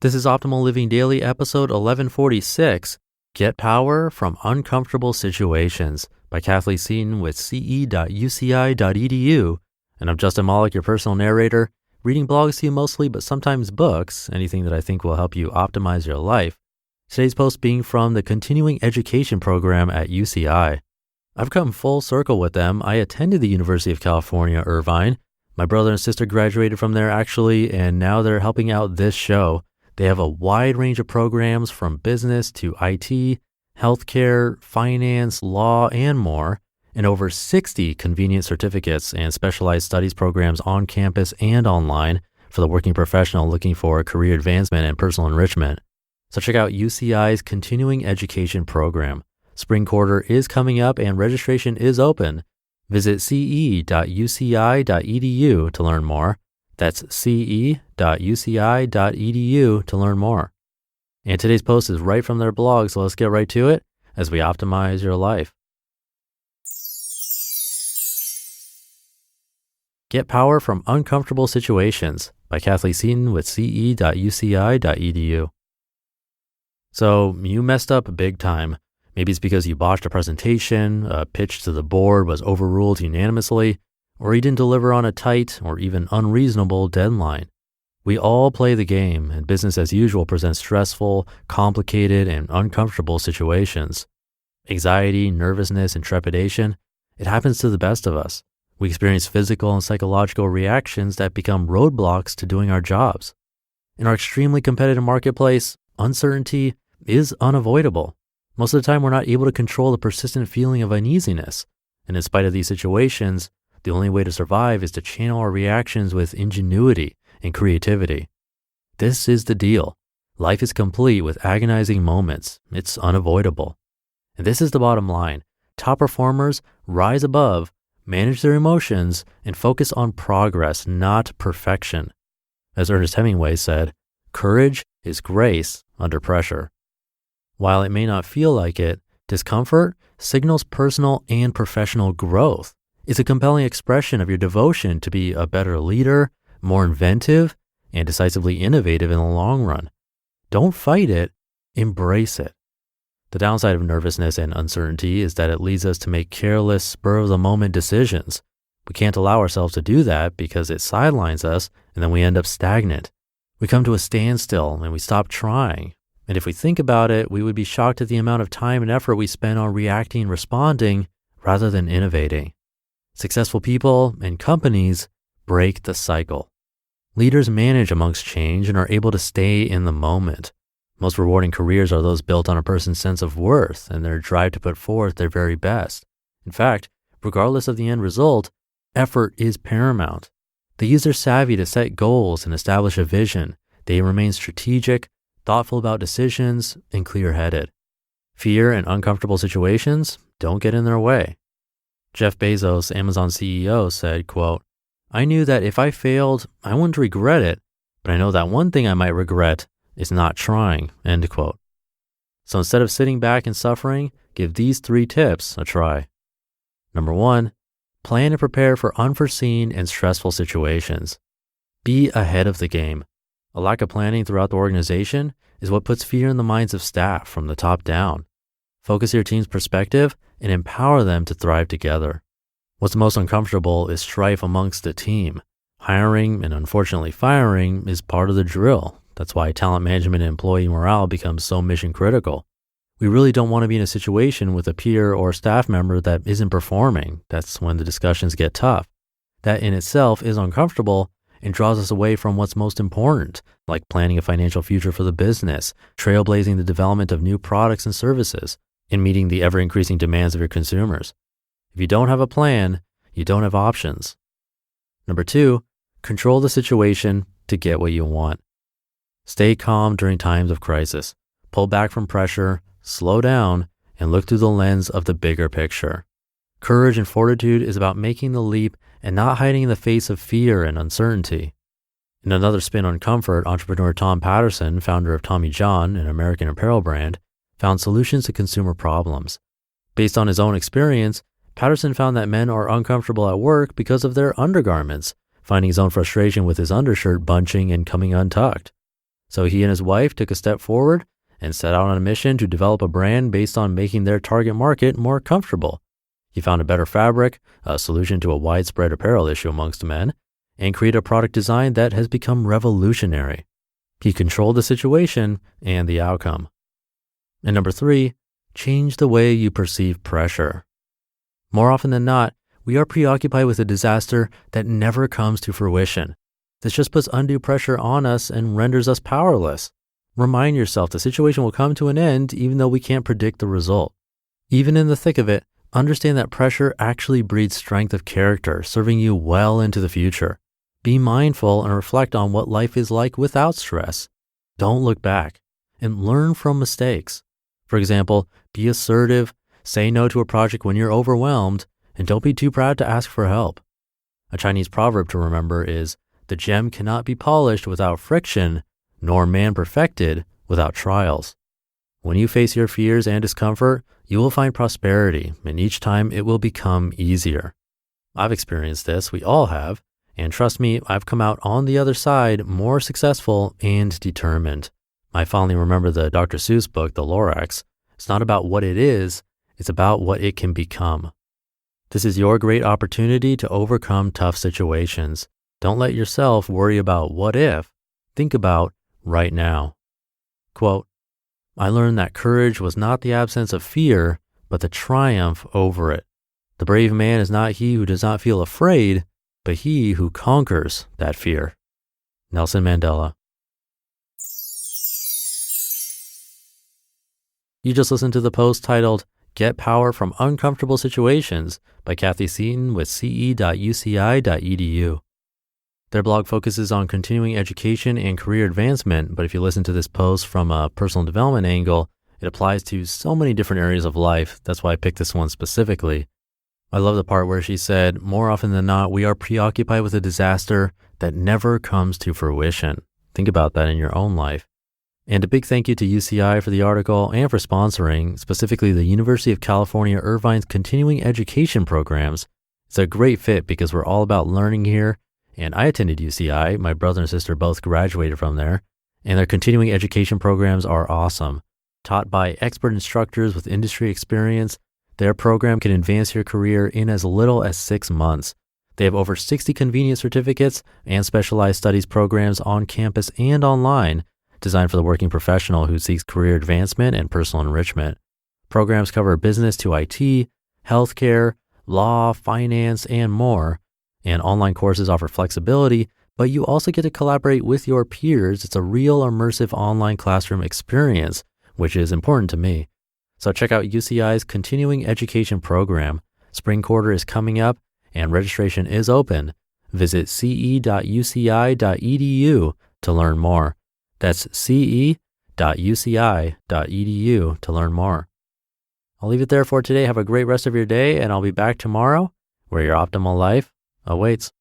This is Optimal Living Daily, episode 1146, Get Power from Uncomfortable Situations by Kathy Seaton with ce.uci.edu. And I'm Justin Malik, your personal narrator, reading blogs to you mostly, but sometimes books, anything that I think will help you optimize your life. Today's post being from the Continuing Education program at UCI. I've come full circle with them. I attended the University of California, Irvine. My brother and sister graduated from there actually, and now they're helping out this show. They have a wide range of programs from business to IT, healthcare, finance, law, and more, and over 60 convenient certificates and specialized studies programs on campus and online for the working professional looking for career advancement and personal enrichment. So check out UCI's Continuing Education program. Spring quarter is coming up and registration is open. Visit ce.uci.edu to learn more. That's ce.uci.edu to learn more. And today's post is right from their blog, so let's get right to it as we optimize your life. Get Power from Uncomfortable Situations by Kathy Seaton with ce.uci.edu. So you messed up big time. Maybe it's because you botched a presentation, a pitch to the board was overruled unanimously, or you didn't deliver on a tight or even unreasonable deadline. We all play the game, and business as usual presents stressful, complicated, and uncomfortable situations. Anxiety, nervousness, and trepidation, it happens to the best of us. We experience physical and psychological reactions that become roadblocks to doing our jobs. In our extremely competitive marketplace, uncertainty is unavoidable. Most of the time, we're not able to control the persistent feeling of uneasiness, and in spite of these situations, the only way to survive is to channel our reactions with ingenuity and creativity. This is the deal. Life is complete with agonizing moments. It's unavoidable. And this is the bottom line. Top performers rise above, manage their emotions, and focus on progress, not perfection. As Ernest Hemingway said, courage is grace under pressure. While it may not feel like it, discomfort signals personal and professional growth. It's a compelling expression of your devotion to be a better leader, more inventive, and decisively innovative in the long run. Don't fight it, embrace it. The downside of nervousness and uncertainty is that it leads us to make careless, spur-of-the-moment decisions. We can't allow ourselves to do that because it sidelines us, and then we end up stagnant. We come to a standstill and we stop trying. And if we think about it, we would be shocked at the amount of time and effort we spend on reacting and responding rather than innovating. Successful people and companies break the cycle. Leaders manage amongst change and are able to stay in the moment. Most rewarding careers are those built on a person's sense of worth and their drive to put forth their very best. In fact, regardless of the end result, effort is paramount. They use their savvy to set goals and establish a vision. They remain strategic, thoughtful about decisions, and clear-headed. Fear and uncomfortable situations don't get in their way. Jeff Bezos, Amazon CEO, said, quote, "I knew that if I failed, I wouldn't regret it, but I know that one thing I might regret is not trying," end quote. So instead of sitting back and suffering, give these 3 tips a try. Number 1, plan and prepare for unforeseen and stressful situations. Be ahead of the game. A lack of planning throughout the organization is what puts fear in the minds of staff from the top down. Focus your team's perspective and empower them to thrive together. What's most uncomfortable is strife amongst the team. Hiring and unfortunately firing is part of the drill. That's why talent management and employee morale becomes so mission critical. We really don't want to be in a situation with a peer or staff member that isn't performing. That's when the discussions get tough. That in itself is uncomfortable and draws us away from what's most important, like planning a financial future for the business, trailblazing the development of new products and services, and meeting the ever-increasing demands of your consumers. If you don't have a plan, you don't have options. Number 2, control the situation to get what you want. Stay calm during times of crisis. Pull back from pressure, slow down, and look through the lens of the bigger picture. Courage and fortitude is about making the leap and not hiding in the face of fear and uncertainty. In another spin on comfort, entrepreneur Tom Patterson, founder of Tommy John, an American apparel brand, found solutions to consumer problems. Based on his own experience, Patterson found that men are uncomfortable at work because of their undergarments, finding his own frustration with his undershirt bunching and coming untucked. So he and his wife took a step forward and set out on a mission to develop a brand based on making their target market more comfortable. He found a better fabric, a solution to a widespread apparel issue amongst men, and created a product design that has become revolutionary. He controlled the situation and the outcome. And number 3, change the way you perceive pressure. More often than not, we are preoccupied with a disaster that never comes to fruition. This just puts undue pressure on us and renders us powerless. Remind yourself the situation will come to an end even though we can't predict the result. Even in the thick of it, understand that pressure actually breeds strength of character, serving you well into the future. Be mindful and reflect on what life is like without stress. Don't look back and learn from mistakes. For example, be assertive, say no to a project when you're overwhelmed, and don't be too proud to ask for help. A Chinese proverb to remember is, "The gem cannot be polished without friction, nor man perfected without trials." When you face your fears and discomfort, you will find prosperity, and each time it will become easier. I've experienced this, we all have, and trust me, I've come out on the other side more successful and determined. I fondly remember the Dr. Seuss book, The Lorax. It's not about what it is, it's about what it can become. This is your great opportunity to overcome tough situations. Don't let yourself worry about what if. Think about right now. Quote, "I learned that courage was not the absence of fear, but the triumph over it. The brave man is not he who does not feel afraid, but he who conquers that fear." Nelson Mandela. You just listened to the post titled, "Get Power from Uncomfortable Situations" by Kathy Seaton with ce.uci.edu. Their blog focuses on continuing education and career advancement, but if you listen to this post from a personal development angle, it applies to so many different areas of life. That's why I picked this one specifically. I love the part where she said, more often than not, we are preoccupied with a disaster that never comes to fruition. Think about that in your own life. And a big thank you to UCI for the article and for sponsoring, specifically the University of California, Irvine's continuing education programs. It's a great fit because we're all about learning here. And I attended UCI. My brother and sister both graduated from there. And their continuing education programs are awesome. Taught by expert instructors with industry experience, their program can advance your career in as little as 6 months. They have over 60 convenient certificates and specialized studies programs on campus and online, designed for the working professional who seeks career advancement and personal enrichment. Programs cover business to IT, healthcare, law, finance, and more. And online courses offer flexibility, but you also get to collaborate with your peers. It's a real immersive online classroom experience, which is important to me. So check out UCI's continuing education program. Spring quarter is coming up and registration is open. Visit ce.uci.edu to learn more. That's ce.uci.edu to learn more. I'll leave it there for today. Have a great rest of your day, and I'll be back tomorrow where your optimal life awaits.